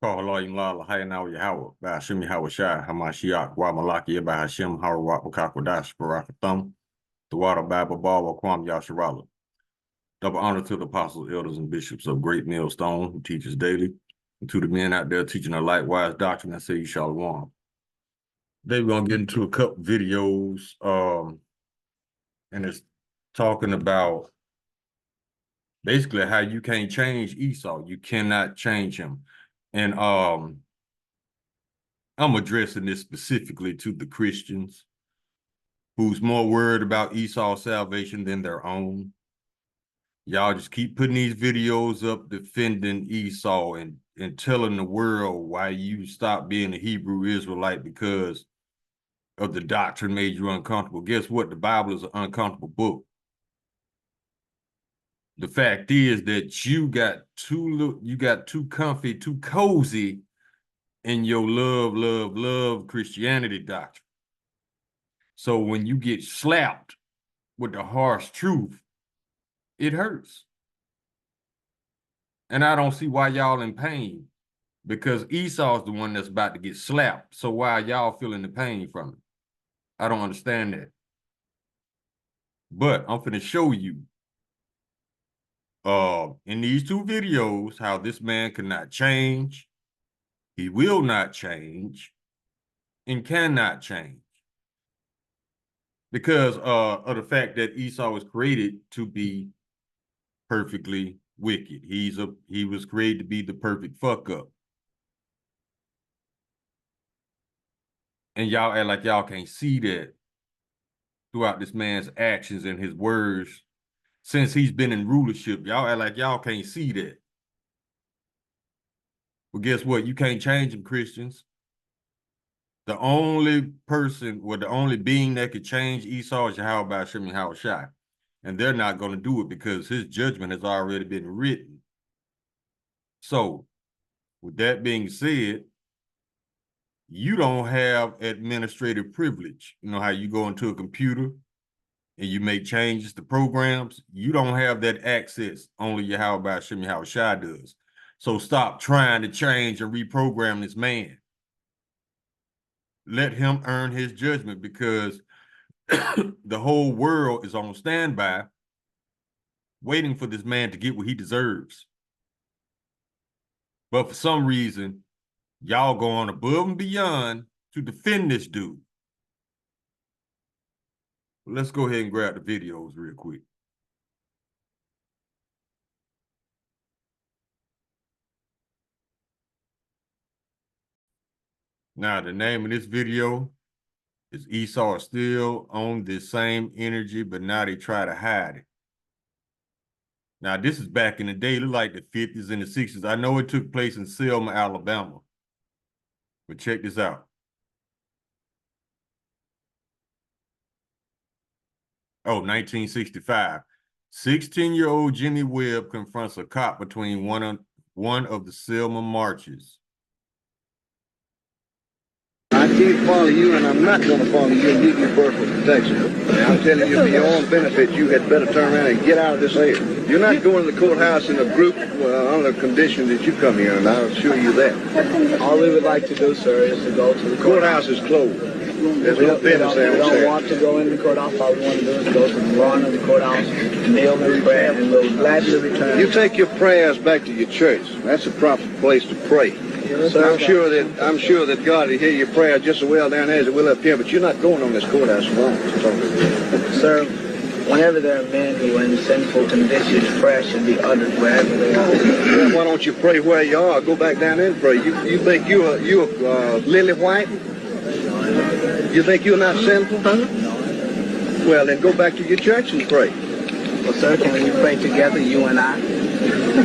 Call Allah Imla Lahayana Yahweh, Bashim Yahweh Shai, Hamashiach, Wa Malaki, Bahashim, Harawat, Wakakwadash, Barakathum, the water Bible Ball, Kwam Yasharala. Double honor to the apostles, elders, and bishops of Great Millstone who teach us daily, and to the men out there teaching a likewise doctrine that say you shall want. Today we're gonna get into a couple videos, and it's talking about basically how you can't change Esau. You cannot change him. And I'm addressing this specifically to the Christians who's more worried about Esau's salvation than their own. Y'all just keep putting these videos up defending Esau and telling the world why you stopped being a Hebrew Israelite because of the doctrine made you uncomfortable. Guess what? The Bible is an uncomfortable book. The fact is that you got too comfy, too cozy in your love Christianity doctrine. So when you get slapped with the harsh truth, it hurts. And I don't see why y'all in pain, because Esau's the one that's about to get slapped. So why are y'all feeling the pain from it? I don't understand that. But I'm finna show you in these two videos how this man cannot change, he will not change, and cannot change. Because of the fact that Esau was created to be perfectly wicked. He was created to be the perfect fuck up. And y'all act like y'all can't see that throughout this man's actions and his words since he's been in rulership. Y'all act like y'all can't see that. Well, guess what? You can't change them, Christians. The only person, or the only being that could change Esau is Yahweh Bashim Yahweh Shai. And they're not going to do it because his judgment has already been written. So, with that being said, you don't have administrative privilege. You know how you go into a computer and you make changes to programs? You don't have that access. Only Yahweh Bashim Yahweh Shai does. So stop trying to change and reprogram this man. Let him earn his judgment, because the whole world is on standby waiting for this man to get what he deserves. But for some reason, y'all going above and beyond to defend this dude. Let's go ahead and grab the videos real quick. Now, the name of this video is Esau is still on this same energy, but now they try to hide it. Now, this is back in the day, look like the 50s and the 60s. I know it took place in Selma, Alabama. But check this out. Oh, 1965. 16-year-old Jimmy Webb confronts a cop between one of the Selma marches. I can't follow you, and I'm not going to follow you and give you personal protection. I'm telling you, for your own benefit, you had better turn around and get out of this area. You're not going to the courthouse in a group under the condition that you come here, and I'll assure you that. All we would like to do, sir, is to go to the Courthouse is closed. There's no business there. We don't want to go in the courthouse. All we want to do is go to the lawn of the courthouse, kneel and pray, and we'll gladly return. You take your prayers back to your church. That's a proper place to pray. Yes, sir. I'm sure that God will hear your prayer just as well down there as it will up here, but you're not going on this courthouse alone. Sir, whenever there are men who are in sinful conditions, prayer should be uttered wherever they are. Well, why don't you pray where you are? Go back down there and pray. You think you're lily white? You think you're not sinful? Well, then go back to your church and pray. Well, sir, can we pray together, you and I?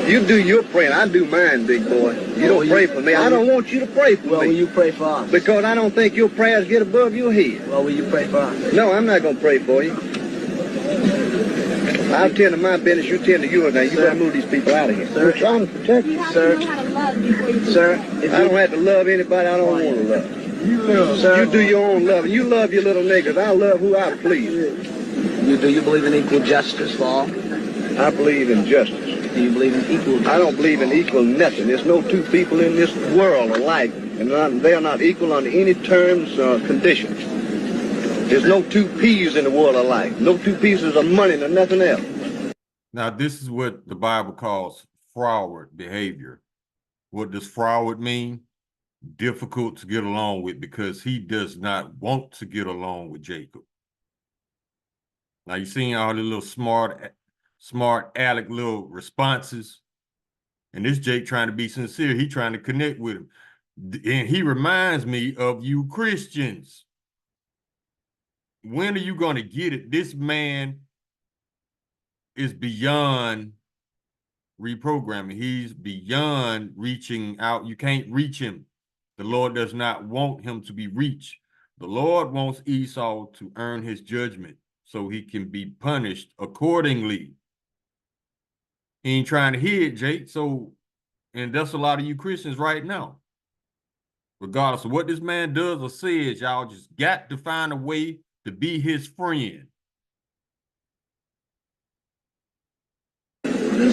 You do your praying. I do mine, big boy. You don't pray for me. I don't want you to pray for me. Well, will you pray for us? Because I don't think your prayers get above your head. Well, will you pray for us? No, I'm not going to pray for you. I'll tend to my business. You tend to yours. Now, you got to move these people out of here. Sir, We're trying to protect you. Sir, sir, I don't have to love anybody I don't want to love. Sir, You do your own loving. You love your little niggas. I love who I please. do you believe in equal justice for all? I believe in justice. Do you believe in equal? I don't believe in equal nothing. There's no two people in this world alike, and they are not equal on any terms or conditions. There's no two peas in the world alike. No two pieces of money nor nothing else. Now, this is what the Bible calls froward behavior. What does froward mean? Difficult to get along with, because he does not want to get along with Jacob. Now, you seen all the little smart aleck little responses, and this Jake trying to be sincere. He trying to connect with him, and he reminds me of you Christians. When are you going to get it? This man is beyond reprogramming. He's beyond reaching out. You can't reach him. The Lord does not want him to be reached. The Lord wants Esau to earn his judgment so he can be punished accordingly. He ain't trying to hear it, Jake. So, and that's a lot of you Christians right now. Regardless of what this man does or says, y'all just got to find a way to be his friend.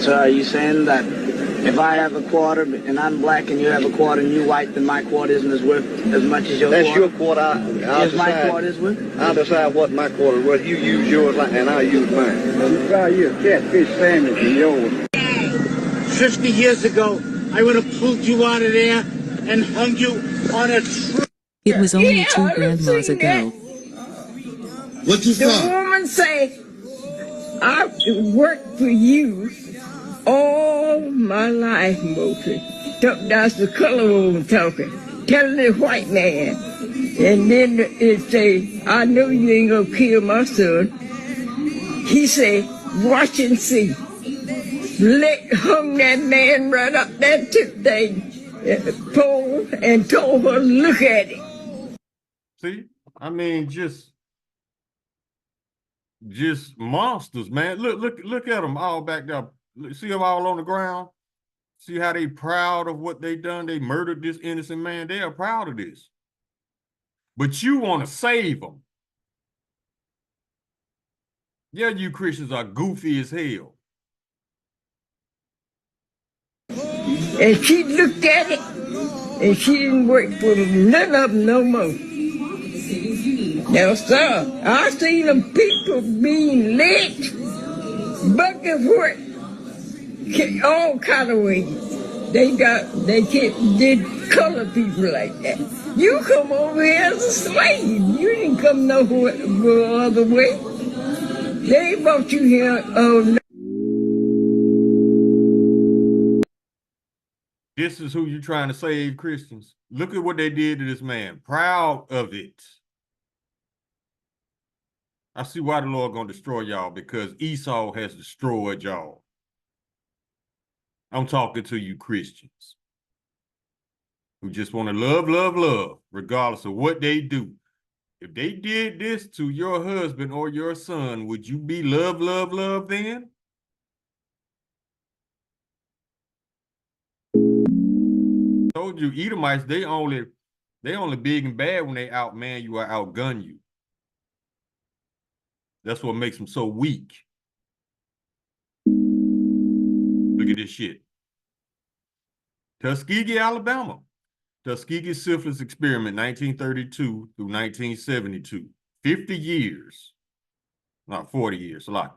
So are you saying that if I have a quarter and I'm black and you have a quarter and you white, then my quarter isn't as worth as much as your quarter? That's your quarter. I'll my decide, quarter is worth? I'll decide what my quarter is worth. You use yours and I'll use mine. You try your catfish sandwich and yours. 50 years ago, I would have pulled you out of there and hung you on a tree. It was only two grandmas ago. What you The thought? woman say, I've worked for you all my life, Moses. That's the color woman talking, telling the white man. And then it say, I know you ain't gonna kill my son. He say, watch and see. Hung that man right up that pole and told her, look at it. See, I mean, just monsters, man. Look at them all backed up. See them all on the ground. See how they proud of what they done. They murdered this innocent man. They are proud of this. But you want to save them. Yeah, you Christians are goofy as hell. And she looked at it, and she didn't work for none of them no more. Now, sir, I seen them people being licked, bucket what, all kind of ways. They did color people like that. You come over here as a slave. You didn't come no other way. They brought you here, This is who you're trying to save, Christians. Look at what they did to this man. Proud of it. I see why the Lord gonna destroy y'all, because Esau has destroyed y'all. I'm talking to you Christians who just want to love, regardless of what they do. If they did this to your husband or your son, would you be love then? Told you, Edomites, they only big and bad when they outman you or outgun you. That's what makes them so weak. Look at this shit. Tuskegee, Alabama. Tuskegee syphilis experiment, 1932 through 1972. 50 years. Not 40 years, a lot.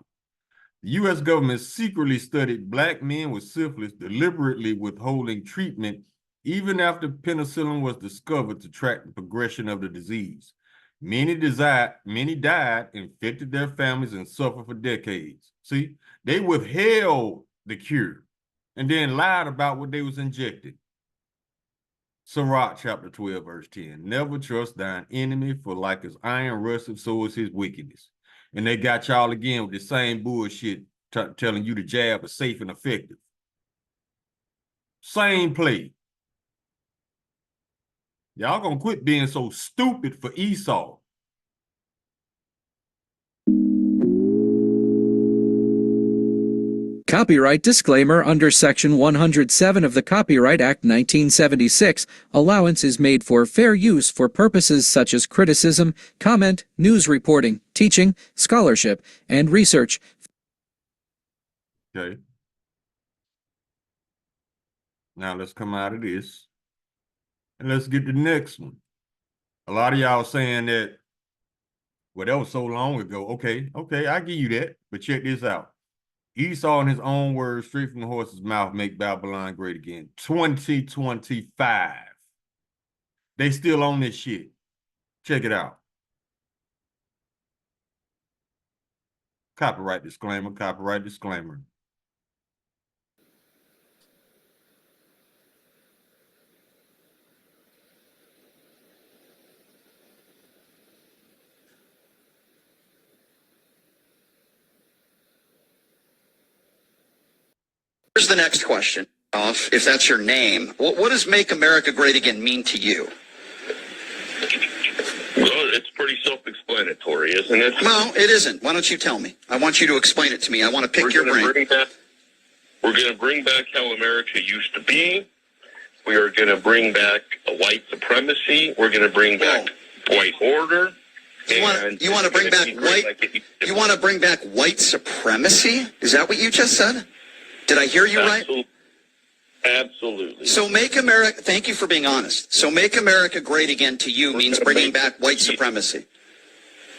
The U.S. government secretly studied black men with syphilis, deliberately withholding treatment even after penicillin was discovered to track the progression of the disease. Many died, infected their families, and suffered for decades. See, they withheld the cure and then lied about what they was injected. Sirach chapter 12, verse 10. Never trust thine enemy, for like as iron rusteth, so is his wickedness. And they got y'all again with the same bullshit telling you the jab is safe and effective. Same play. Y'all gonna quit being so stupid for Esau. Copyright disclaimer under Section 107 of the Copyright Act 1976. Allowance is made for fair use for purposes such as criticism, comment, news reporting, teaching, scholarship, and research. Okay. Now let's come out of this and let's get the next one. A lot of y'all saying that, well, that was so long ago. Okay, I give you that. But check this out. Esau, in his own words, straight from the horse's mouth, make Babylon great again. 2025. They still on this shit. Check it out. Copyright disclaimer, copyright disclaimer. Here's the next question. If that's your name, what does Make America Great Again mean to you? Well, it's pretty self-explanatory, isn't it? Well, it isn't. Why don't you tell me? I want you to explain it to me. I want to pick your brain. We're going to bring back how America used to be. We are going to bring back white supremacy. We're going to bring back white order. You want to bring back white? You want to bring back white supremacy? Is that what you just said? Did I hear you right? Absolutely. So Make America, thank you for being honest. So Make America Great Again to you means bringing back white supremacy.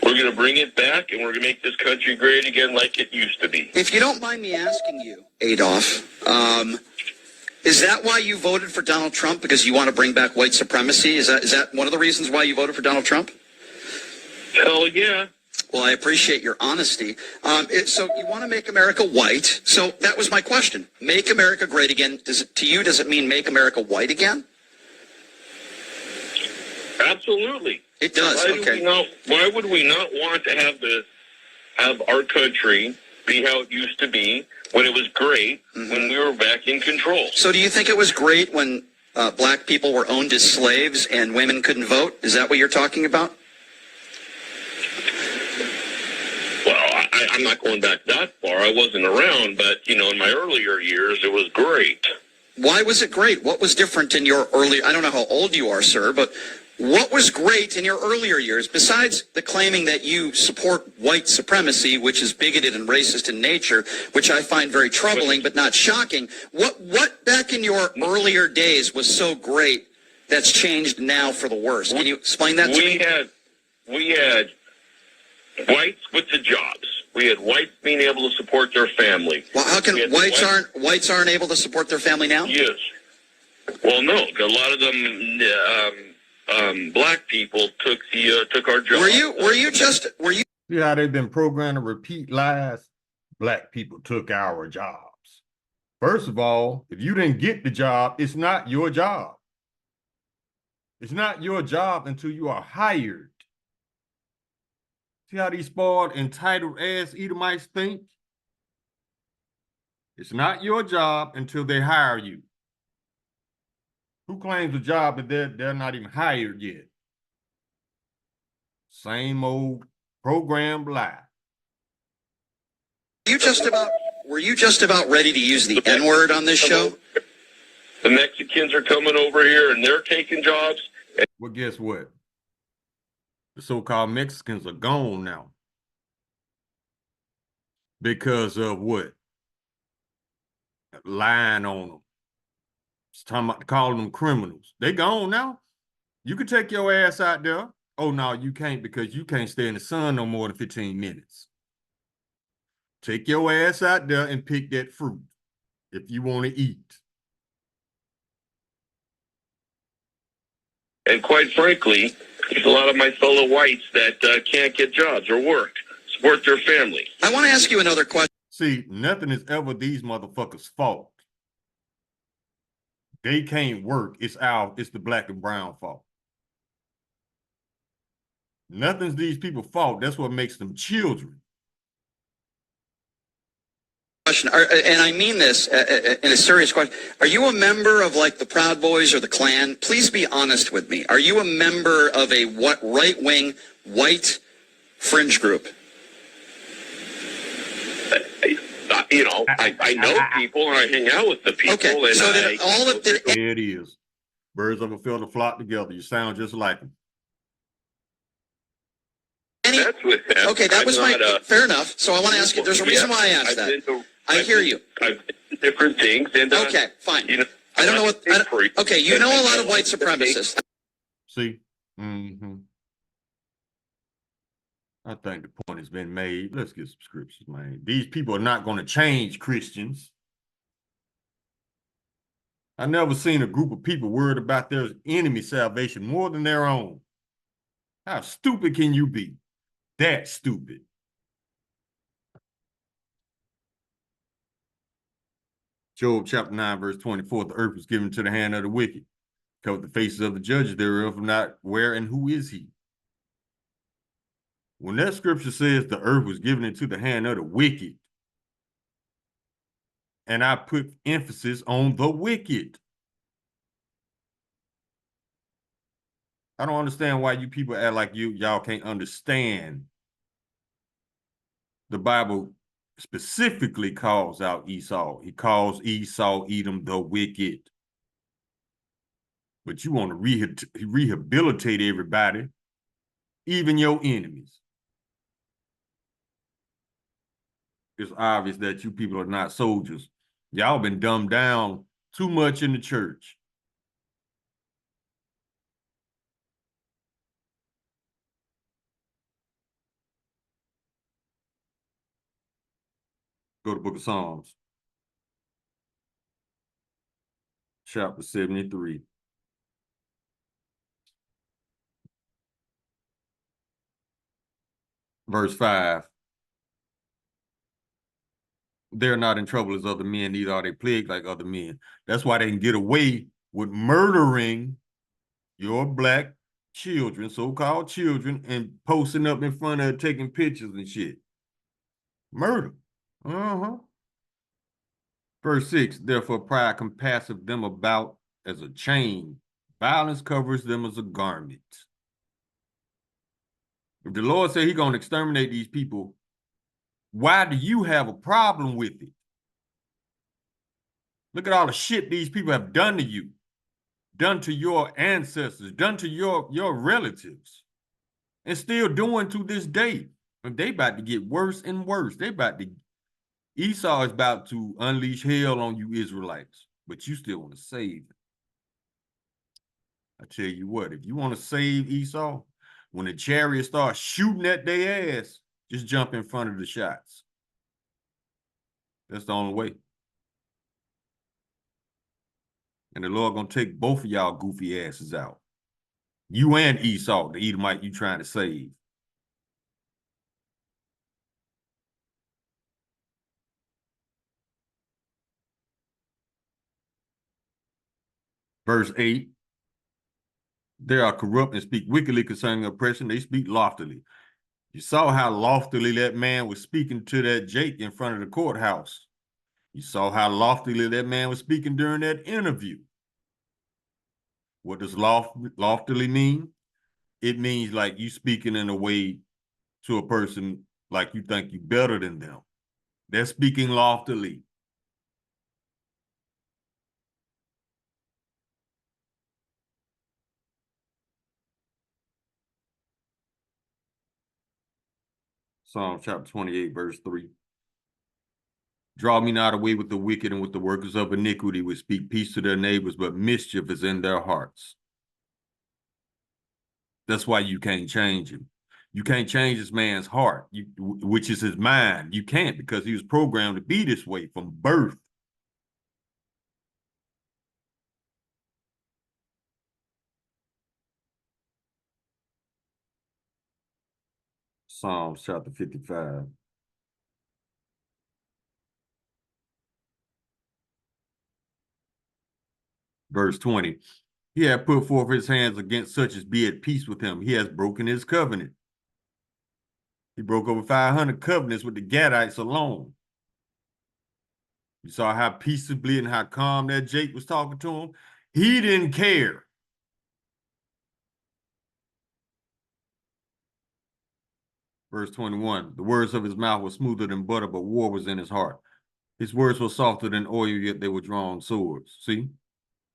We're going to bring it back, and we're going to make this country great again like it used to be. If you don't mind me asking you, Adolf, is that why you voted for Donald Trump? Because you want to bring back white supremacy? Is that one of the reasons why you voted for Donald Trump? Hell yeah. Well, I appreciate your honesty. So you want to make America white. So that was my question. Make America great again. Does it mean make America white again? Absolutely. It does. Why would we not want to have our country be how it used to be when it was great, when we were back in control? So do you think it was great when black people were owned as slaves and women couldn't vote? Is that what you're talking about? Well, I'm not going back that far. I wasn't around, but, in my earlier years, it was great. Why was it great? What was different in your I don't know how old you are, sir, but what was great in your earlier years, besides the claiming that you support white supremacy, which is bigoted and racist in nature, which I find very troubling but not shocking? What back in your earlier days was so great that's changed now for the worse? Can you explain that to me? We had whites with the jobs. We had whites being able to support their family. Well, how can whites aren't able to support their family now? Yes. Well, no. A lot of them, black people took our jobs. Were you? See how they've been programmed to repeat lies? Black people took our jobs. First of all, if you didn't get the job, it's not your job. It's not your job until you are hired. See how these spoiled, entitled ass Edomites think? It's not your job until they hire you. Who claims a job but they're not even hired yet? Same old programmed lie. Were you just about ready to use the N-word on this show? The Mexicans are coming over here and they're taking jobs. Well, guess what? The so-called Mexicans are gone now. Because of what? Lying on them. It's talking about calling them criminals. They gone now. You can take your ass out there. Oh, no, you can't, because you can't stay in the sun no more than 15 minutes. Take your ass out there and pick that fruit if you want to eat. And quite frankly, there's a lot of my fellow whites that can't get jobs or work, support their family. I want to ask you another question. See, nothing is ever these motherfuckers' fault. They can't work. It's the black and brown fault. Nothing's these people's fault. That's what makes them children. And I mean this in a serious question. Are you a member of like the Proud Boys or the Klan? Please be honest with me. Are you a member of a right-wing white fringe group? I know people and I hang out with the people. Okay, and so there it is. Birds of a feather flock together. You sound just like them. That's with them. Okay, that was fair enough. So I want to ask you, there's a reason why I asked that. I hear you. I've different things. And, okay, fine. I don't know what. Increase. Okay, you know a lot of white supremacists. See? Mm-hmm. I think the point has been made. Let's get some scriptures, man. These people are not going to change, Christians. I never seen a group of people worried about their enemy salvation more than their own. How stupid can you be? That stupid. Job chapter 9, verse 24, the earth was given to the hand of the wicked. Covered the faces of the judges thereof, not where and who is he? When that scripture says the earth was given into the hand of the wicked, and I put emphasis on the wicked. I don't understand why you people act like y'all can't understand. The Bible specifically calls out Esau. He calls Esau, Edom, the wicked. But you want to rehabilitate everybody, even your enemies. It's obvious that you people are not soldiers. Y'all been dumbed down too much in the church. Go to the book of Psalms, chapter 73. Verse 5. They're not in trouble as other men, neither are they plagued like other men. That's why they can get away with murdering your black children, so-called children, and posting up in front of taking pictures and shit. Murder. Verse 6, therefore pride compasseth them about as a chain. Violence covers them as a garment. If the Lord said he's going to exterminate these people, why do you have a problem with it? Look at all the shit these people have done to you, done to your ancestors, done to your relatives, and still doing to this day. And they about to get worse and worse. Esau is about to unleash hell on you Israelites, but you still want to save them. I tell you what, if you want to save Esau, when the chariot starts shooting at their ass, just jump in front of the shots. That's the only way. And the Lord gonna take both of y'all goofy asses out. You and Esau, the Edomite you trying to save. Verse 8. They are corrupt and speak wickedly concerning oppression. They speak loftily. You saw how loftily that man was speaking to that Jake in front of the courthouse. You saw how loftily that man was speaking during that interview. What does loftily mean? It means like you speaking in a way to a person like you think you better than them. They're speaking loftily. Psalm chapter 28, verse 3. Draw me not away with the wicked and with the workers of iniquity, which speak peace to their neighbors, but mischief is in their hearts. That's why you can't change him. You can't change this man's heart, which is his mind. You can't, because he was programmed to be this way from birth. Psalms chapter 55. Verse 20. He hath put forth his hands against such as be at peace with him. He has broken his covenant. He broke over 500 covenants with the Gadites alone. You saw how peaceably and how calm that Jake was talking to him. He didn't care. Verse 21, the words of his mouth were smoother than butter, but war was in his heart. His words were softer than oil, yet they were drawn swords. See?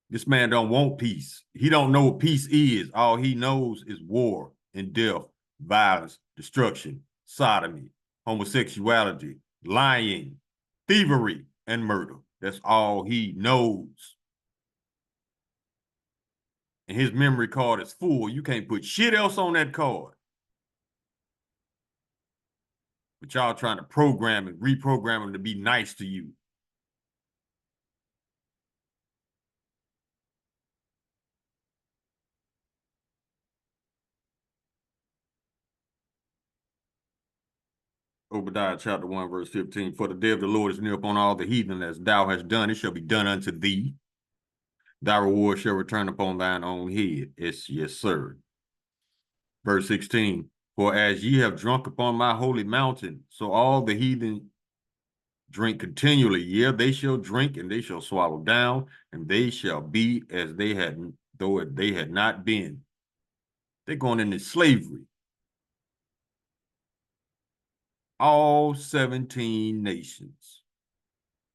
This man don't want peace. He don't know what peace is. All he knows is war and death, violence, destruction, sodomy, homosexuality, lying, thievery, and murder. That's all he knows. and his memory card is full. You can't put shit else on that card. But y'all trying to program and reprogram him to be nice to you. Obadiah chapter 1, verse 15. For the day of the Lord is near upon all the heathen, as thou hast done, it shall be done unto thee. Thy reward shall return upon thine own head. Yes, sir. Verse 16. For as ye have drunk upon my holy mountain, so all the heathen drink continually. Yeah, they shall drink, and they shall swallow down, and they shall be as they had, though they had not been. They're going into slavery. All 17 nations,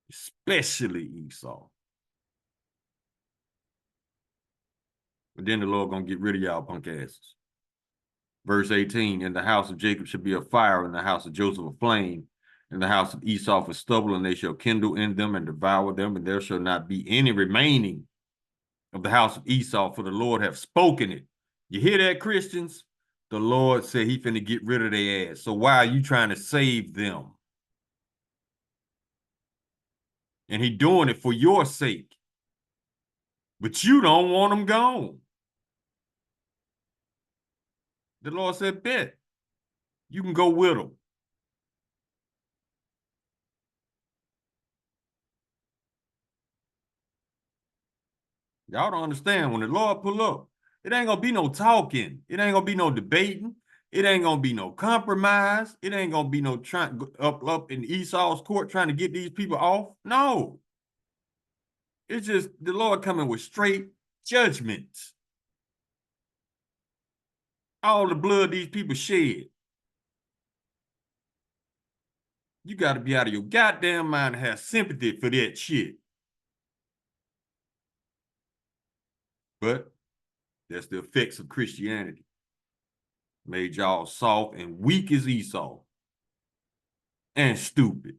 especially Esau. But then the Lord gonna get rid of y'all punk asses. Verse 18, in the house of Jacob shall be a fire, in the house of Joseph a flame, in the house of Esau for stubble, and they shall kindle in them and devour them, and there shall not be any remaining of the house of Esau, for the Lord hath spoken it. You hear that, Christians? The Lord said he finna get rid of their ass. So why are you trying to save them? And he doing it for your sake. But you don't want them gone. The Lord said, bet. You can go with them. Y'all don't understand. When the Lord pull up, it ain't gonna be no talking. It ain't gonna be no debating. It ain't gonna be no compromise. It ain't gonna be no trying up in Esau's court trying to get these people off. No. It's just the Lord coming with straight judgments. All the blood these people shed. You got to be out of your goddamn mind and have sympathy for that shit. But that's the effects of Christianity. Made y'all soft and weak as Esau. And stupid.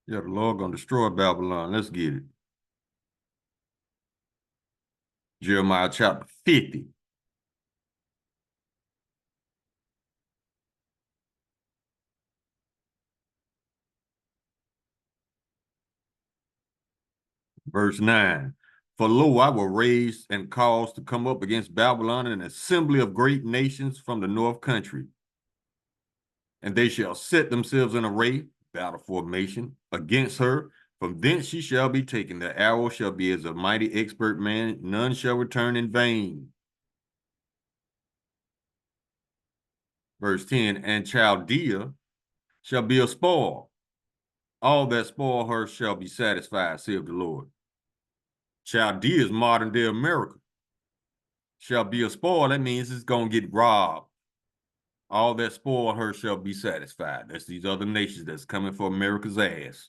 Yeah, the Lord gonna destroy Babylon. Let's get it. Jeremiah chapter 50. Verse 9. For lo, I will raise and cause to come up against Babylon an assembly of great nations from the north country. And they shall set themselves in array, battle formation, against her. From thence she shall be taken. The arrow shall be as a mighty expert man. None shall return in vain. Verse 10. And Chaldea shall be a spoil. All that spoil her shall be satisfied, saith the Lord. Chaldea is modern day America. Shall be a spoil. That means it's going to get robbed. All that spoil her shall be satisfied. That's these other nations that's coming for America's ass.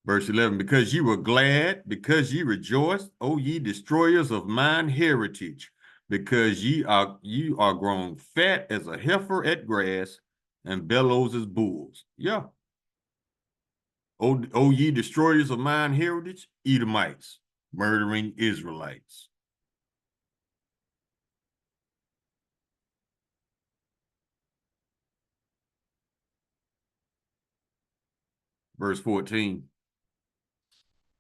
Verse 11, because ye were glad, because ye rejoiced, O ye destroyers of mine heritage, because ye are grown fat as a heifer at grass and bellows as bulls. Yeah. O ye destroyers of mine heritage, Edomites, murdering Israelites. Verse 14.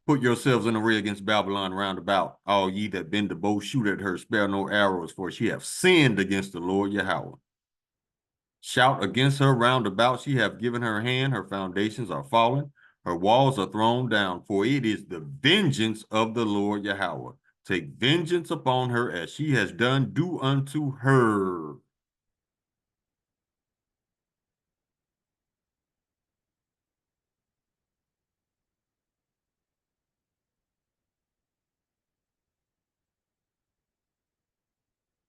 Put yourselves in array against Babylon round about, all ye that bend the bow, shoot at her, spare no arrows, for she hath sinned against the Lord Yahweh. Shout against her round about, she hath given her hand, her foundations are fallen, her walls are thrown down, for it is the vengeance of the Lord Yahweh. Take vengeance upon her as she has done, do unto her.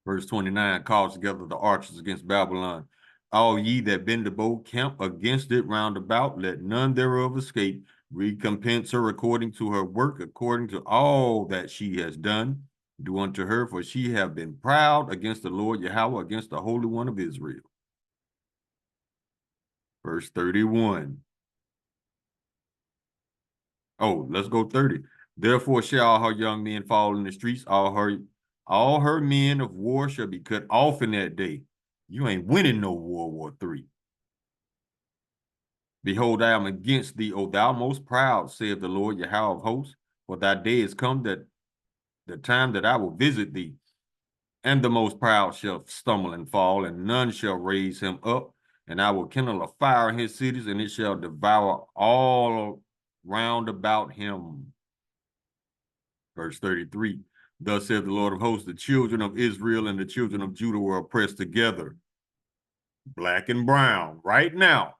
Verse 29, calls together the archers against Babylon. All ye that bend the bow, camp against it round about, let none thereof escape. Recompense her according to her work, according to all that she has done. Do unto her, for she have been proud against the Lord Yahweh, against the Holy One of Israel. Verse 31. Oh, let's go 30. Therefore shall all her young men fall in the streets, all her men of war shall be cut off in that day. You ain't winning no World War III. Behold, I am against thee, O thou most proud, saith the Lord Yahweh of hosts, for thy day is come, that the time that I will visit thee, and the most proud shall stumble and fall, and none shall raise him up. And I will kindle a fire in his cities, and it shall devour all round about him. Verse 33. Thus saith the Lord of hosts, the children of Israel and the children of Judah were oppressed together, black and brown, right now.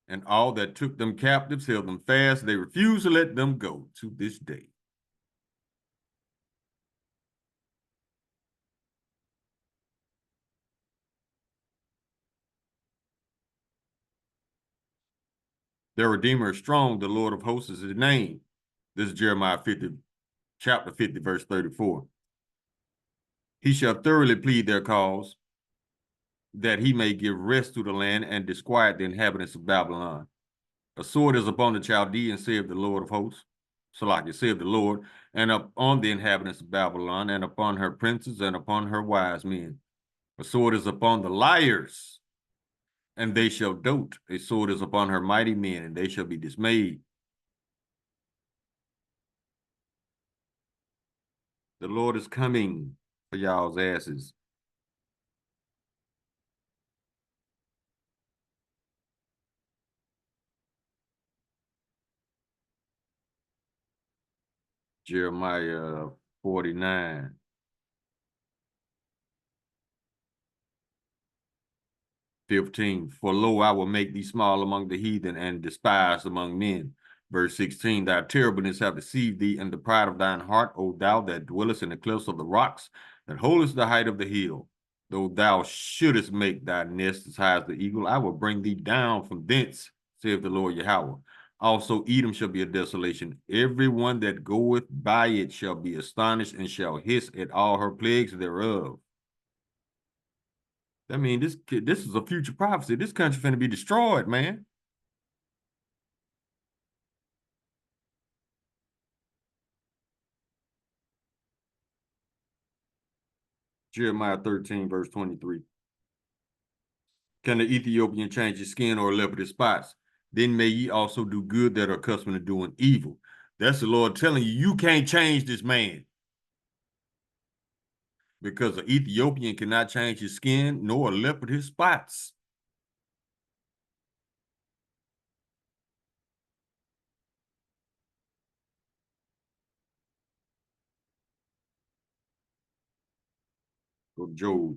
And all that took them captives held them fast. They refused to let them go to this day. Their Redeemer is strong. The Lord of hosts is his name. This is Jeremiah 50, chapter 50, verse 34. He shall thoroughly plead their cause, that he may give rest to the land and disquiet the inhabitants of Babylon. A sword is upon the Chaldeans, saith the Lord of hosts. Salaki, saith the Lord, and upon the inhabitants of Babylon, and upon her princes, and upon her wise men. A sword is upon the liars, and they shall dote. A sword is upon her mighty men, and they shall be dismayed. The Lord is coming for y'all's asses. Jeremiah 49. 15. For lo, I will make thee small among the heathen and despised among men. Verse 16. Thy terribleness have deceived thee, and the pride of thine heart, O thou that dwellest in the cliffs of the rocks, that holdest the height of the hill. Though thou shouldest make thy nest as high as the eagle, I will bring thee down from thence, saith the Lord Yahweh. Also Edom shall be a desolation. Every one that goeth by it shall be astonished, and shall hiss at all her plagues thereof. I mean, this is a future prophecy. This country finna be destroyed, man. Jeremiah 13, verse 23. Can the Ethiopian change his skin or leopard his spots? Then may ye also do good that are accustomed to doing evil. That's the Lord telling you, you can't change this man. Because an Ethiopian cannot change his skin, nor a leopard his spots. Go Job.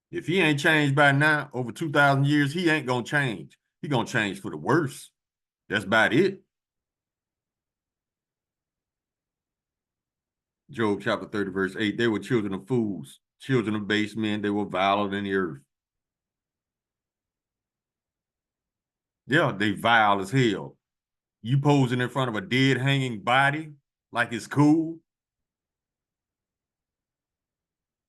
If he ain't changed by now, over 2,000 years, he ain't gonna change. He gonna change for the worse. That's about it. Job chapter 30, verse 8. They were children of fools, children of base men. They were viler than the earth. Yeah, they vile as hell. You posing in front of a dead hanging body like it's cool.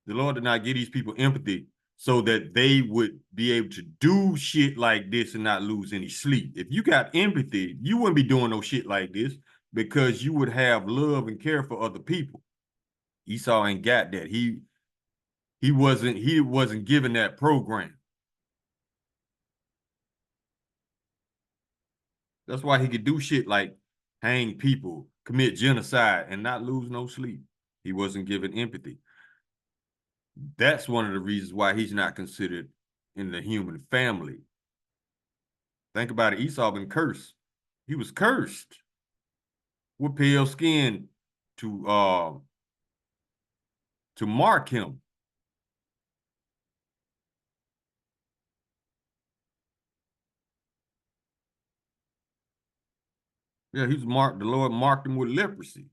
The Lord did not give these people empathy so that they would be able to do shit like this and not lose any sleep. If you got empathy, you wouldn't be doing no shit like this because you would have love and care for other people. Esau ain't got that. He wasn't given that program. That's why he could do shit like hang people, commit genocide, and not lose no sleep. He wasn't given empathy. That's one of the reasons why he's not considered in the human family. Think about it. Esau been cursed. He was cursed with pale skin to mark him. Yeah, he's marked. The Lord marked him with leprosy.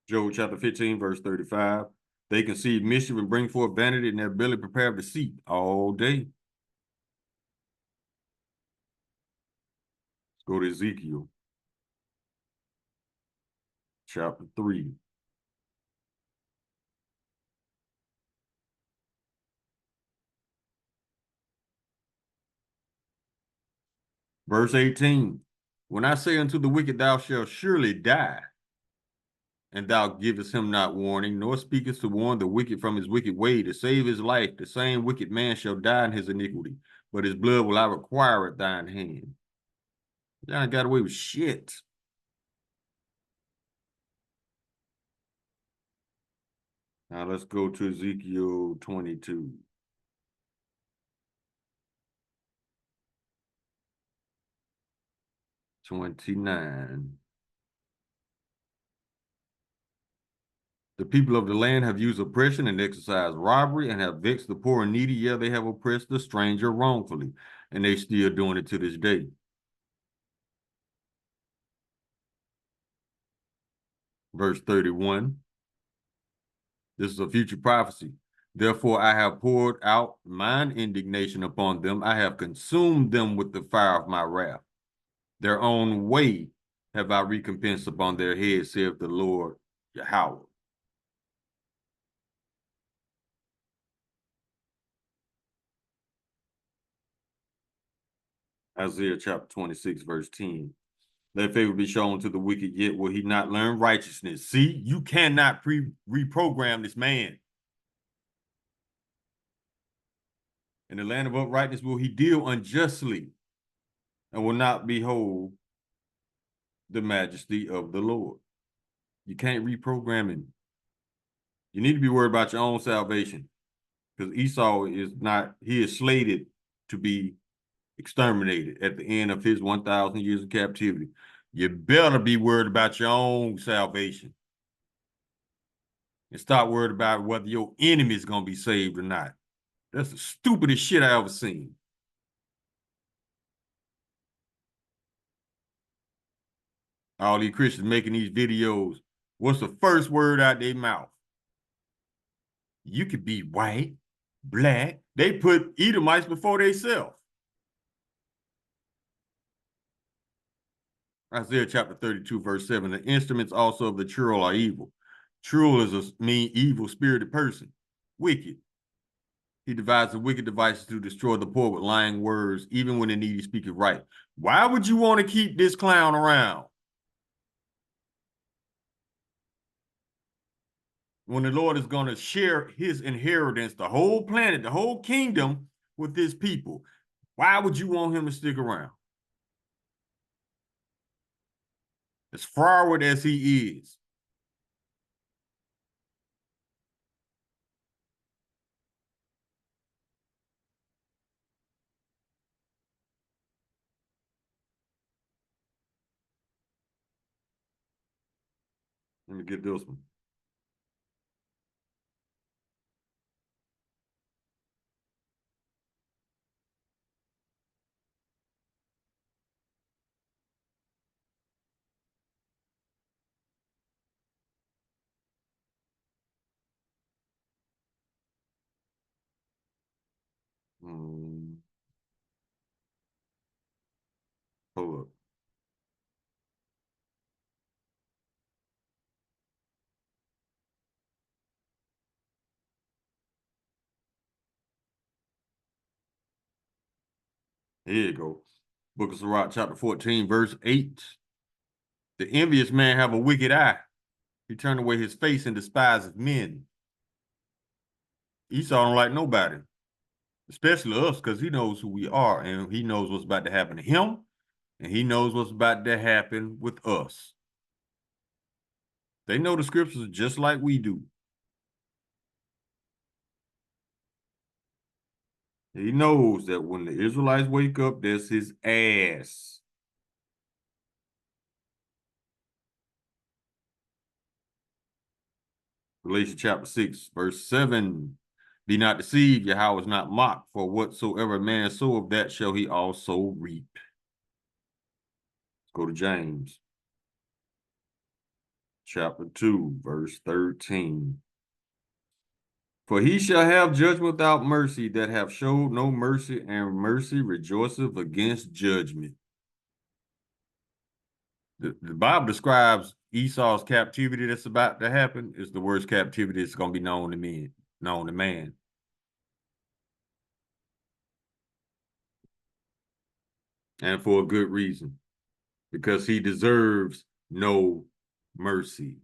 Job chapter 15, verse 35. They conceive mischief and bring forth vanity, and their belly prepare deceit all day. Let's go to Ezekiel chapter 3. Verse 18. When I say unto the wicked, thou shalt surely die, and thou givest him not warning, nor speakest to warn the wicked from his wicked way, to save his life, the same wicked man shall die in his iniquity, but his blood will I require at thine hand. John got away with shit. Now let's go to Ezekiel 22. The people of the land have used oppression and exercised robbery and have vexed the poor and needy. Yeah, they have oppressed the stranger wrongfully, and they still doing it to this day. Verse 31. This is a future prophecy. Therefore, I have poured out mine indignation upon them. I have consumed them with the fire of my wrath. Their own way have I recompensed upon their heads, saith the Lord Yahweh. Isaiah chapter 26, verse 10. Let favor be shown to the wicked, yet will he not learn righteousness. See, you cannot reprogram this man. In the land of uprightness will he deal unjustly, and will not behold the majesty of the Lord. You can't reprogram him. You need to be worried about your own salvation, because Esau is not, he is slated to be exterminated at the end of his 1,000 years of captivity. You better be worried about your own salvation. And stop worried about whether your enemy is going to be saved or not. That's the stupidest shit I ever seen. All these Christians making these videos, what's the first word out their mouth? You could be white, black. They put Edomites before themselves. Isaiah chapter 32, verse 7. The instruments also of the churl are evil. Churl is a mean, evil-spirited person, wicked. He devises wicked devices to destroy the poor with lying words, even when the needy speak it right. Why would you want to keep this clown around? When the Lord is going to share his inheritance, the whole planet, the whole kingdom with his people. Why would you want him to stick around? As forward as he is. Let me get this one. Hold up. Here you go. Book of Sirach, chapter 14, verse 8. The envious man have a wicked eye. He turned away his face and despises men. Esau don't like nobody, especially us, because he knows who we are, and he knows what's about to happen to him, and he knows what's about to happen with us. They know the scriptures just like we do. He knows that when the Israelites wake up, there's his ass. Galatians chapter 6, verse 7. Be not deceived, Yahweh is not mocked, for whatsoever man soweth, that shall he also reap. Let's go to James. chapter 2, verse 13. For he shall have judgment without mercy that have showed no mercy, and mercy rejoiceth against judgment. The Bible describes Esau's captivity that's about to happen is the worst captivity that's going to be known to man. And for a good reason, because he deserves no mercy.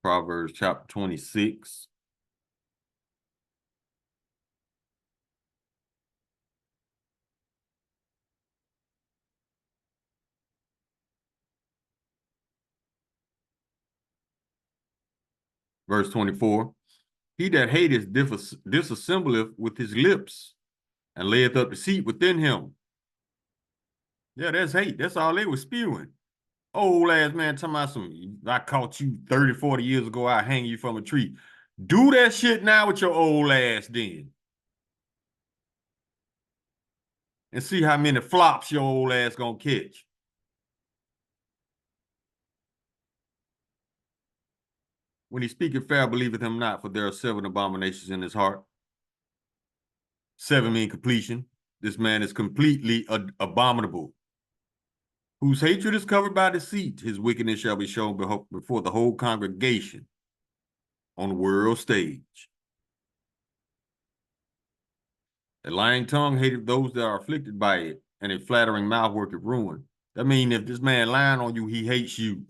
Proverbs chapter 26. Verse 24. He that hateth disassembleth with his lips, and layeth up deceit within him. Yeah, that's hate. That's all they were spewing. Old ass man talking about I caught you 30, 40 years ago, I hang you from a tree. Do that shit now with your old ass then. And see how many flops your old ass gonna catch. When he speaketh fair, believeth him not, for there are 7 abominations in his heart. 7 mean completion. This man is completely abominable. Whose hatred is covered by deceit, his wickedness shall be shown before the whole congregation on the world stage. A lying tongue hateth those that are afflicted by it, and a flattering mouth worketh ruin. That means if this man lying on you, he hates you.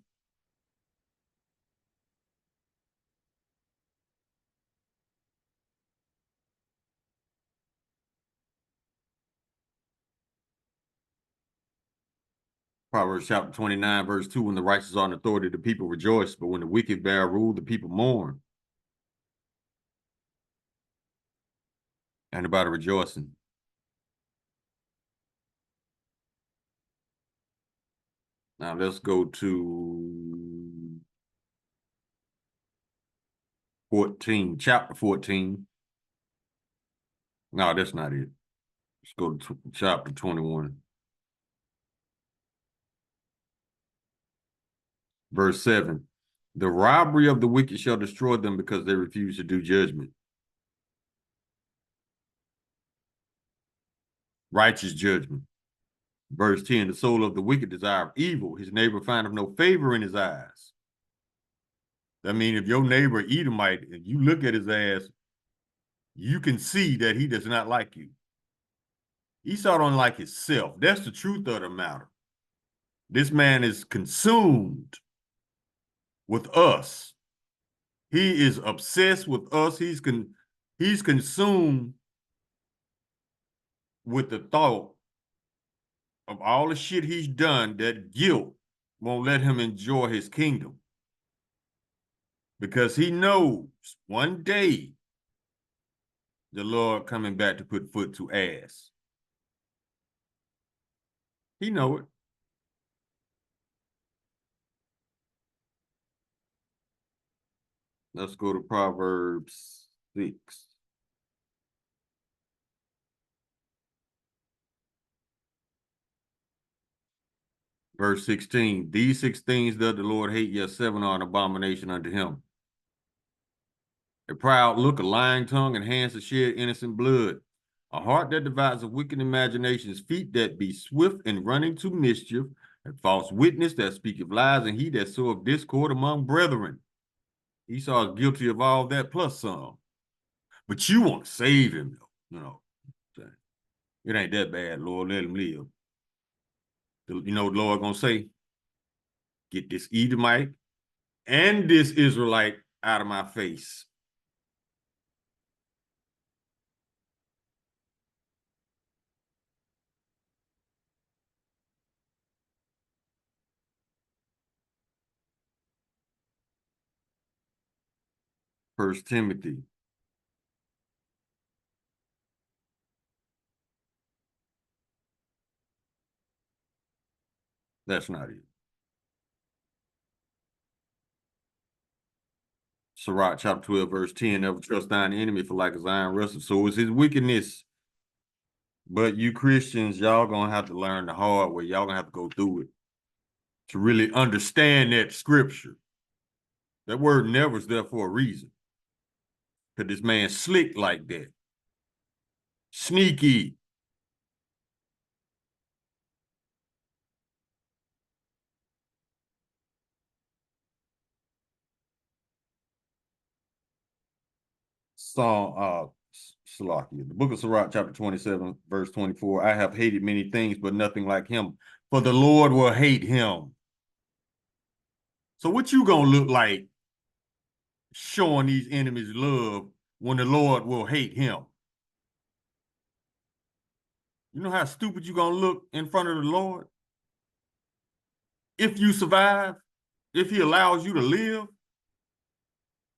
Proverbs chapter 29, verse 2, when the righteous are in authority, the people rejoice, but when the wicked bear rule, the people mourn. And about rejoicing. Now let's go to 14, chapter 14. No, that's not it. Let's go to chapter 21. Verse 7. The robbery of the wicked shall destroy them because they refuse to do judgment. Righteous judgment. Verse 10. The soul of the wicked desire evil. His neighbor findeth no favor in his eyes. That means if your neighbor Edomite, and you look at his ass, you can see that he does not like you. Esau don't like himself. That's the truth of the matter. This man is consumed with us. He is obsessed with us. He's consumed with the thought of all the shit he's done. That guilt won't let him enjoy his kingdom. Because he knows one day the Lord coming back to put foot to ass. He know it. Let's go to Proverbs 6. Verse 16. These 6 things doth the Lord hate, yet 7 are an abomination unto him. A proud look, a lying tongue, and hands that shed innocent blood. A heart that divides a wicked imaginations, feet that be swift in running to mischief, a false witness that speaketh lies, and he that soweth discord among brethren. Esau is guilty of all that plus some. But you want to save him, though. It ain't that bad, Lord. Let him live. You know what the Lord gonna say? Get this Edomite and this Israelite out of my face. First Timothy. That's not it. Sirach chapter 12, verse 10, never trust thine enemy, for like as iron rusteth, so is his wickedness. But you Christians, y'all gonna have to learn the hard way. Y'all gonna have to go through it to really understand that scripture. That word never is there for a reason. Because this man slick like that. Sneaky. Salakia. The book of Sirach, chapter 27, verse 24. I have hated many things, but nothing like him. For the Lord will hate him. So what you gonna look like showing these enemies love when the Lord will hate him? You know how stupid you gonna look in front of the Lord? If you survive, if he allows you to live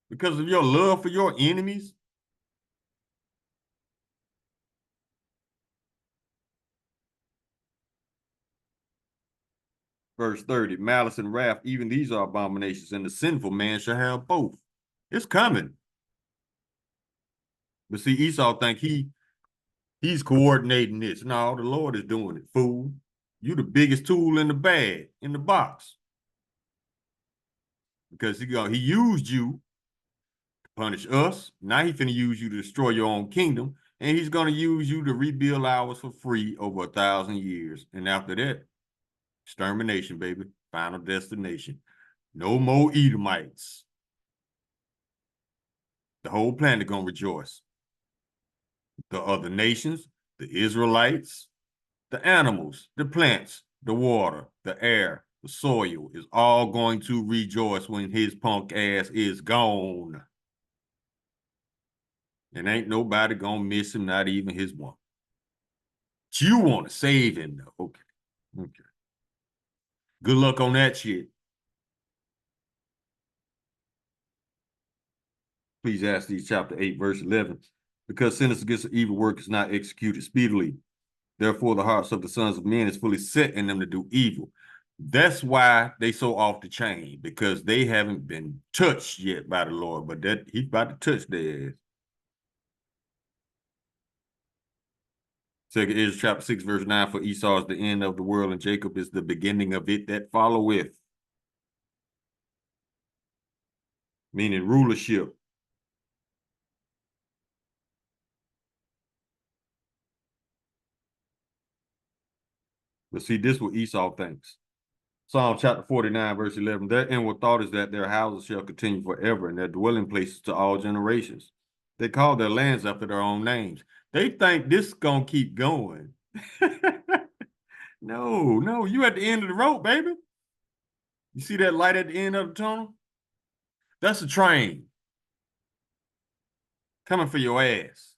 because of your love for your enemies. Verse 30, malice and wrath, even these are abominations, and the sinful man shall have both. It's coming. But see, Esau think he's coordinating this. No, the Lord is doing it, fool. You the biggest tool in the bag, in the box. Because he used you to punish us. Now he's finna use you to destroy your own kingdom. And he's gonna use you to rebuild ours for free over 1,000 years. And after that, extermination, baby. Final destination. No more Edomites. The whole planet gonna rejoice. The other nations, the Israelites, the animals, the plants, the water, the air, the soil is all going to rejoice when his punk ass is gone. And ain't nobody gonna miss him, not even his woman. But you want to save him, though. Okay. Okay. Good luck on that shit. Ecclesiastes chapter 8, verse 11. Because sentence against the evil work is not executed speedily. Therefore, the hearts of the sons of men is fully set in them to do evil. That's why they so off the chain, because they haven't been touched yet by the Lord, but that he's about to touch their ass. Second Israel chapter 6, verse 9, for Esau is the end of the world, and Jacob is the beginning of it that followeth. Meaning rulership. But see, this is what Esau thinks. Psalm chapter 49, verse 11, their inward thought is that their houses shall continue forever, and their dwelling places to all generations. They call their lands after their own names. They think this is going to keep going. No, you at the end of the road, baby. You see that light at the end of the tunnel? That's a train coming for your ass.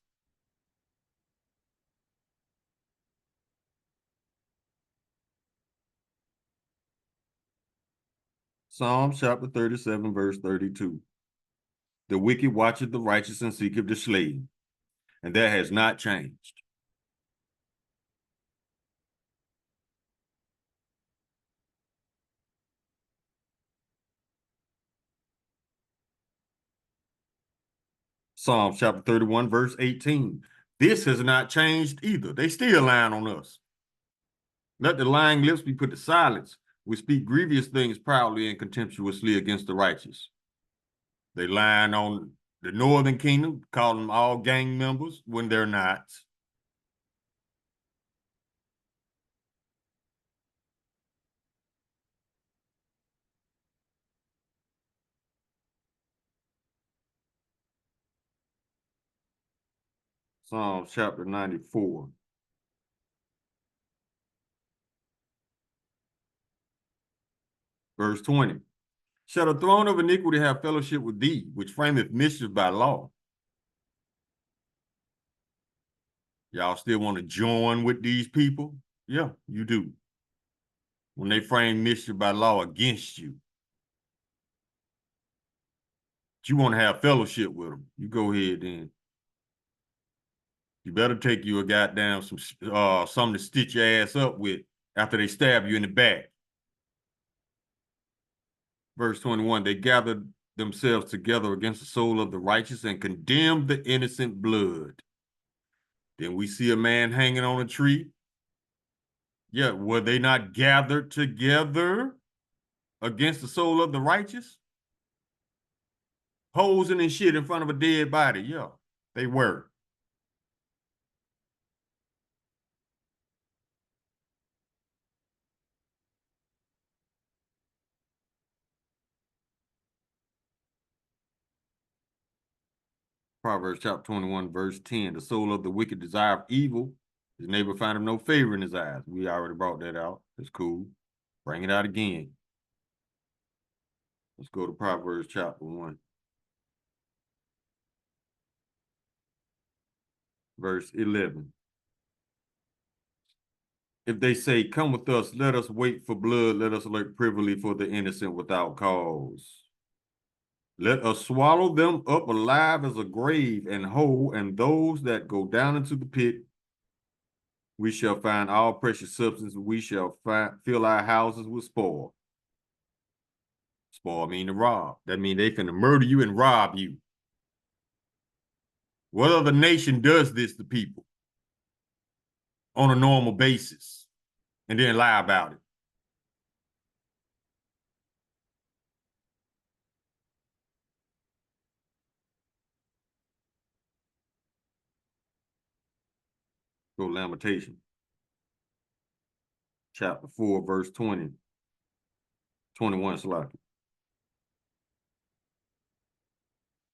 Psalm chapter 37, verse 32. The wicked watcheth the righteous and seeketh to slay him, and that has not changed. Psalm chapter 31, verse 18. This has not changed either. They still lying on us. Let the lying lips be put to silence. We speak grievous things proudly and contemptuously against the righteous. They lying on the northern kingdom, calling them all gang members when they're not. Psalm chapter 94. Verse 20. Shall the throne of iniquity have fellowship with thee, which frameth mischief by law? Y'all still want to join with these people? Yeah, you do. When they frame mischief by law against you. But you want to have fellowship with them. You go ahead then. You better take you a goddamn something to stitch your ass up with after they stab you in the back. Verse 21, they gathered themselves together against the soul of the righteous and condemn the innocent blood. Then we see a man hanging on a tree. Yeah, were they not gathered together against the soul of the righteous? Posing and shit in front of a dead body. Yeah, they were. Proverbs chapter 21, verse 10. The soul of the wicked desire evil. His neighbor find him no favor in his eyes. We already brought that out. That's cool. Bring it out again. Let's go to Proverbs chapter 1. Verse 11. If they say, come with us, let us wait for blood, let us lurk privily for the innocent without cause. Let us swallow them up alive as a grave and whole, and those that go down into the pit, we shall find all precious substance, we shall fill our houses with spoil. Spoil mean to rob. That means they finna murder you and rob you. What other nation does this to people on a normal basis and then lie about it? Go Lamentation. Chapter 4, verse 20. 21, Salaki.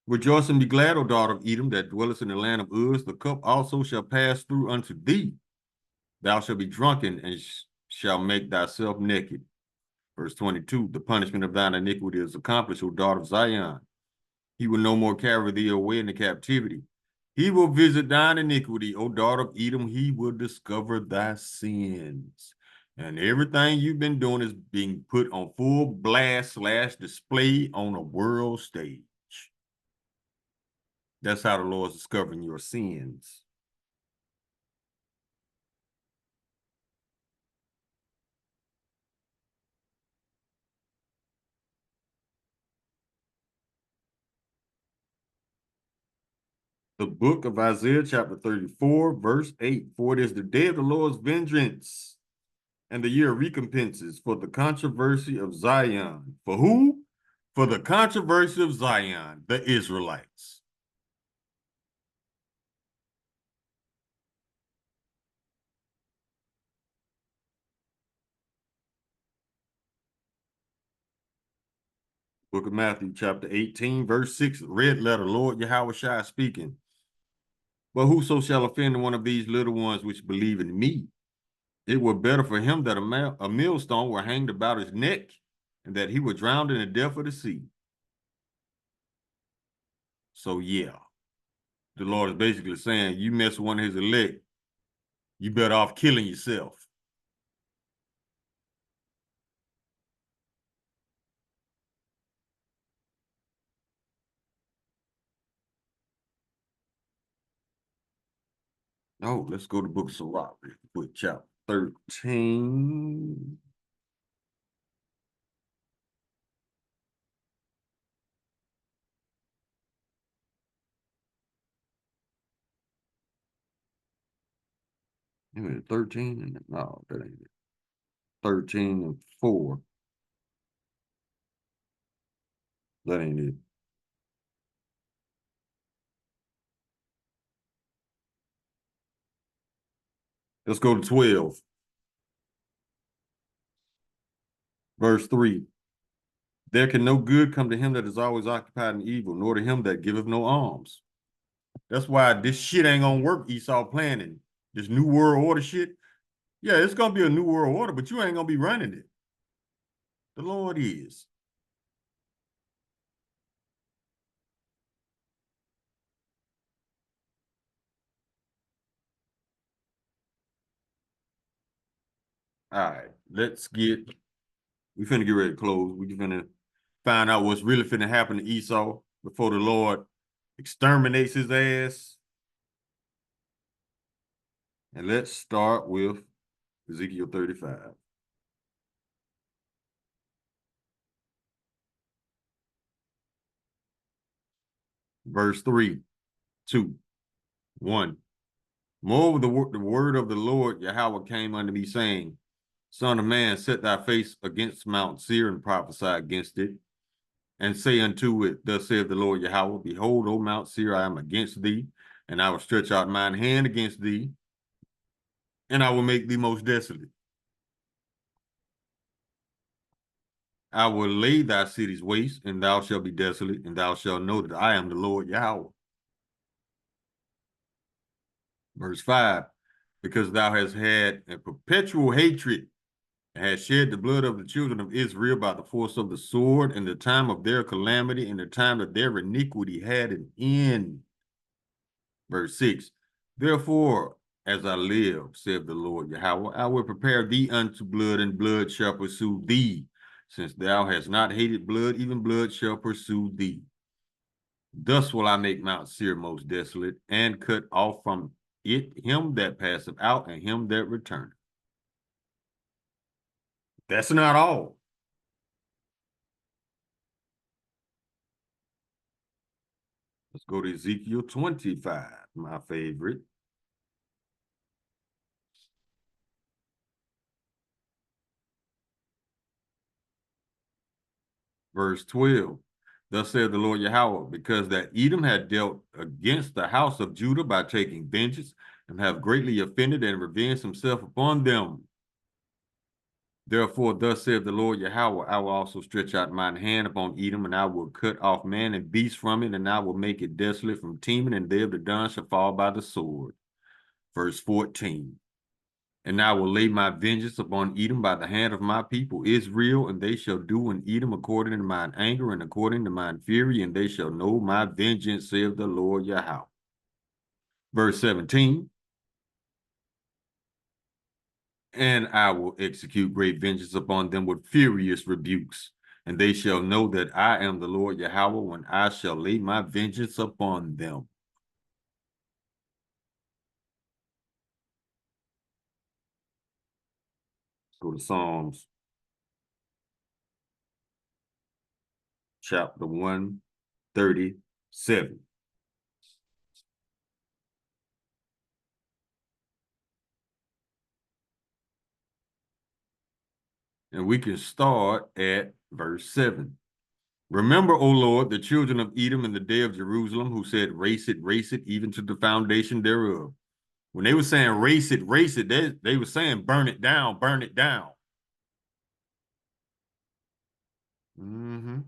Rejoice and be glad, O daughter of Edom, that dwellest in the land of Uz. The cup also shall pass through unto thee. Thou shalt be drunken and shall make thyself naked. Verse 22, the punishment of thine iniquity is accomplished, O daughter of Zion. He will no more carry thee away into captivity. He will visit thine iniquity, O daughter of Edom. He will discover thy sins. And everything you've been doing is being put on full blast / display on a world stage. That's how the Lord's discovering your sins. The book of Isaiah, chapter 34, verse 8. For it is the day of the Lord's vengeance and the year of recompenses for the controversy of Zion. For who? For the controversy of Zion, the Israelites. Book of Matthew, chapter 18, verse 6, red letter, Lord Yahweh speaking. But whoso shall offend one of these little ones which believe in me, it were better for him that a millstone were hanged about his neck, and that he were drowned in the depth of the sea. So yeah, the Lord is basically saying, you mess with one of his elect, you better off killing yourself. Oh, let's go to book of Sirach, book chapter 13. Wait a minute, 13? No, that ain't it. 13 and 4. That ain't it. Let's go to 12. Verse 3. There can no good come to him that is always occupied in evil, nor to him that giveth no alms. That's why this shit ain't gonna work, Esau planning. This new world order shit. Yeah, it's gonna be a new world order, but you ain't gonna be running it. The Lord is. All right, we finna get ready to close. We finna find out what's really finna happen to Esau before the Lord exterminates his ass. And let's start with Ezekiel 35. Verse 3, 2, 1. Moreover, the word of the Lord Yahweh came unto me, saying, Son of man, set thy face against Mount Seir and prophesy against it, and say unto it, Thus saith the Lord Yahweh, Behold, O Mount Seir, I am against thee, and I will stretch out mine hand against thee, and I will make thee most desolate. I will lay thy cities waste, and thou shalt be desolate, and thou shalt know that I am the Lord Yahweh. Verse 5, because thou hast had a perpetual hatred, and hast shed the blood of the children of Israel by the force of the sword, in the time of their calamity, in the time that their iniquity had an end. Verse 6, therefore, as I live, saith the Lord Yahweh, I will prepare thee unto blood, and blood shall pursue thee. Since thou hast not hated blood, even blood shall pursue thee. Thus will I make Mount Seir most desolate, and cut off from it him that passeth out, and him that returneth. That's not all. Let's go to Ezekiel 25, my favorite. Verse 12. Thus said the Lord Yahweh, because that Edom had dealt against the house of Judah by taking vengeance, and have greatly offended and revenged himself upon them. Therefore, thus saith the Lord Yahweh, I will also stretch out mine hand upon Edom, and I will cut off man and beast from it, and I will make it desolate from Teman, and they of the Don shall fall by the sword. Verse 14. And I will lay my vengeance upon Edom by the hand of my people Israel, and they shall do in Edom according to mine anger and according to mine fury, and they shall know my vengeance, saith the Lord Yahweh. Verse 17. And I will execute great vengeance upon them with furious rebukes, and they shall know that I am the Lord Yahweh when I shall lay my vengeance upon them. Let's go to Psalms chapter 137. And we can start at verse 7. Remember, O Lord, the children of Edom in the day of Jerusalem, who said, race it, even to the foundation thereof. When they were saying race it, they were saying burn it down, burn it down. The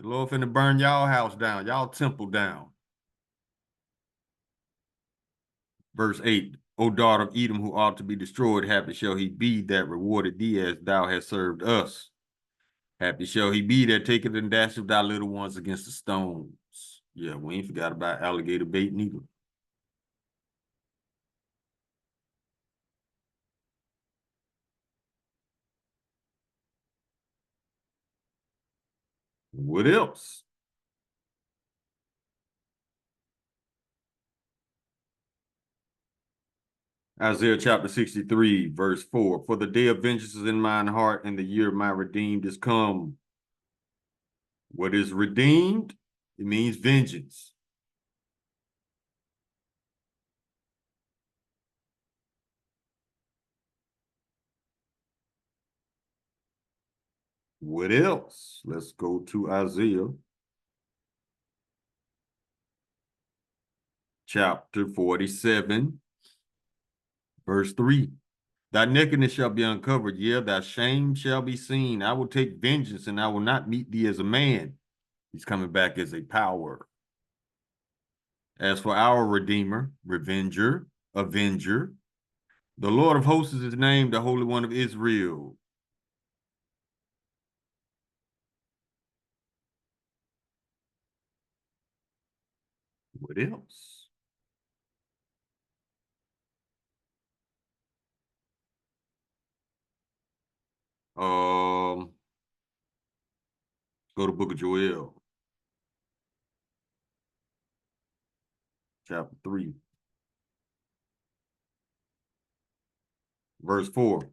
Lord finna burn y'all house down, y'all temple down. Verse 8, O daughter of Edom, who ought to be destroyed, happy shall he be that rewarded thee as thou hast served us. Happy shall he be that taketh and dasheth thy little ones against the stones. Yeah, we ain't forgot about alligator bait neither. What else? Isaiah chapter 63, verse 4. For the day of vengeance is in mine heart, and the year of my redeemed is come. What is redeemed? It means vengeance. What else? Let's go to Isaiah chapter 47, verse 3. Thy nakedness shall be uncovered, yea, thy shame shall be seen. I will take vengeance, and I will not meet thee as a man. He's coming back as a power. As for our Redeemer, Revenger, Avenger, the Lord of hosts is his name, the Holy One of Israel. What else? Go to Book of Joel, chapter 3, verse 4.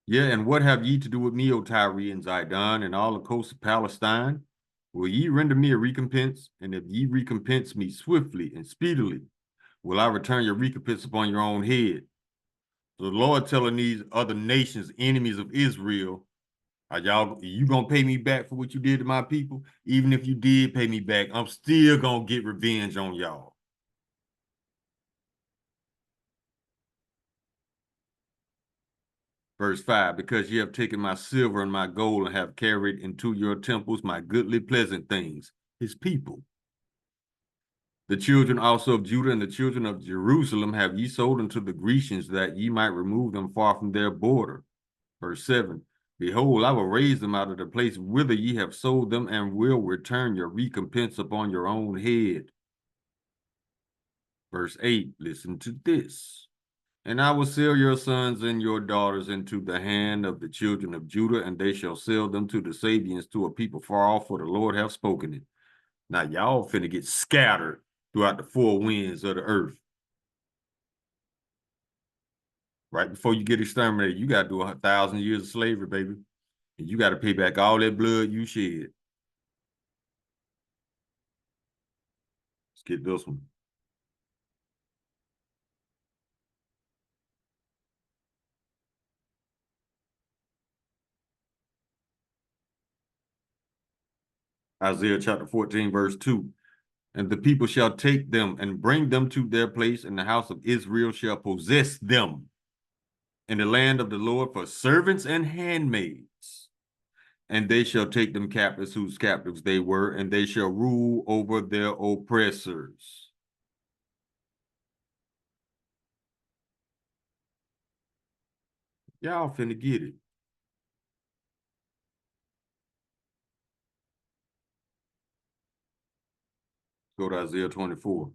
Yeah, and what have ye to do with me, O Tyre and Zidon, and all the coasts of Palestine? Will ye render me a recompense? And if ye recompense me swiftly and speedily, will I return your recompense upon your own head? So the Lord telling these other nations, enemies of Israel, you gonna pay me back for what you did to my people? Even if you did pay me back, I'm still gonna get revenge on y'all. Verse 5, because ye have taken my silver and my gold and have carried into your temples my goodly pleasant things, his people. The children also of Judah and the children of Jerusalem have ye sold unto the Grecians, that ye might remove them far from their border. Verse 7, behold, I will raise them out of the place whither ye have sold them, and will return your recompense upon your own head. Verse 8, listen to this. And I will sell your sons and your daughters into the hand of the children of Judah, and they shall sell them to the Sabians, to a people far off, for the Lord hath spoken it. Now y'all finna get scattered throughout the four winds of the earth. Right before you get exterminated, you got to do 1,000 years of slavery, baby. And you got to pay back all that blood you shed. Let's get this one. Isaiah chapter 14, verse 2. And the people shall take them and bring them to their place, and the house of Israel shall possess them in the land of the Lord for servants and handmaids. And they shall take them captives whose captives they were, and they shall rule over their oppressors. Y'all finna get it. Go to Isaiah 24.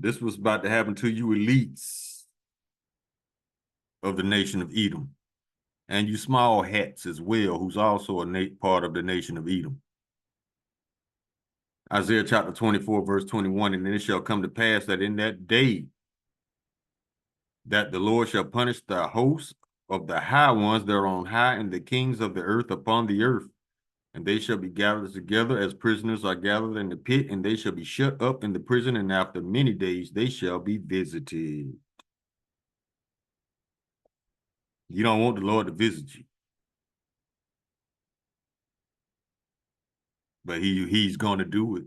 This was about to happen to you elites of the nation of Edom, and you small hats as well, who's also a part of the nation of Edom. Isaiah chapter 24, verse 21, and it shall come to pass that in that day that the Lord shall punish the hosts of the high ones that are on high, and the kings of the earth upon the earth. And they shall be gathered together as prisoners are gathered in the pit, and they shall be shut up in the prison, and after many days they shall be visited. You don't want the Lord to visit you, but he's going to do it.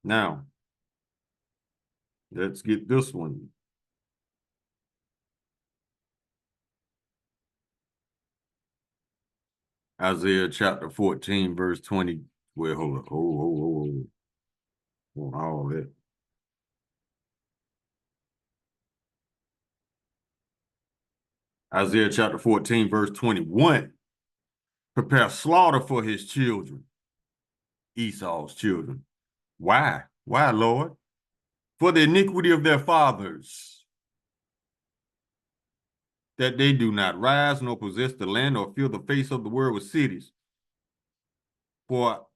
Now, let's get this one. Isaiah chapter 14, verse 20. Well, hold on. Hold on, all that. Isaiah chapter 14, verse 21. Prepare slaughter for his children, Esau's children. Why? Why, Lord? For the iniquity of their fathers, that they do not rise nor possess the land or fill the face of the world with cities. For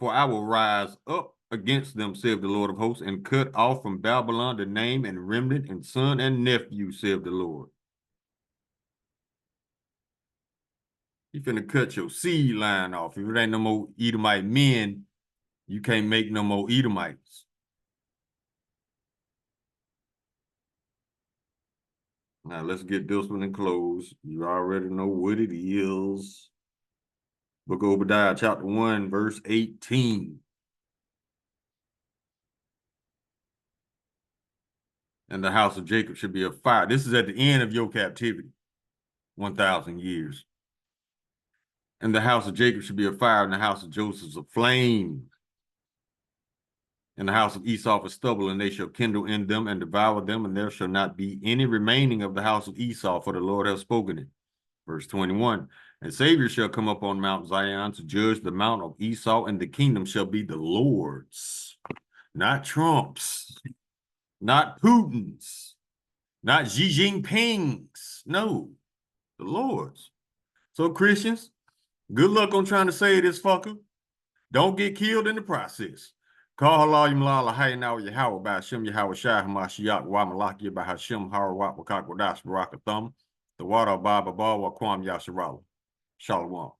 I will rise up against them, saith the Lord of hosts, and cut off from Babylon the name and remnant and son and nephew, saith the Lord. You finna cut your seed line off. If it ain't no more Edomite men, you can't make no more Edomites. Now let's get this one and close. You already know what it is. Book of Obadiah, chapter 1, verse 18. And the house of Jacob should be a fire. This is at the end of your captivity, 1,000 years. And the house of Jacob should be a fire, and the house of Joseph a flame. And the house of Esau a stubble, and they shall kindle in them and devour them, and there shall not be any remaining of the house of Esau, for the Lord hath spoken it. Verse 21, and Savior shall come up on Mount Zion to judge the mount of Esau, and the kingdom shall be the Lord's, not Trump's, not Putin's, not Xi Jinping's. No, the Lord's. So Christians, good luck on trying to save this fucker. Don't get killed in the process. Call halayim la la hay now Yahweh by Hashem Yahweh Shai Hamashiach wa Malaki by Hashem Harawat Wakak Wadas Baraka Thumb. The water Baba Bawa Kwam Yasharala. Shalom.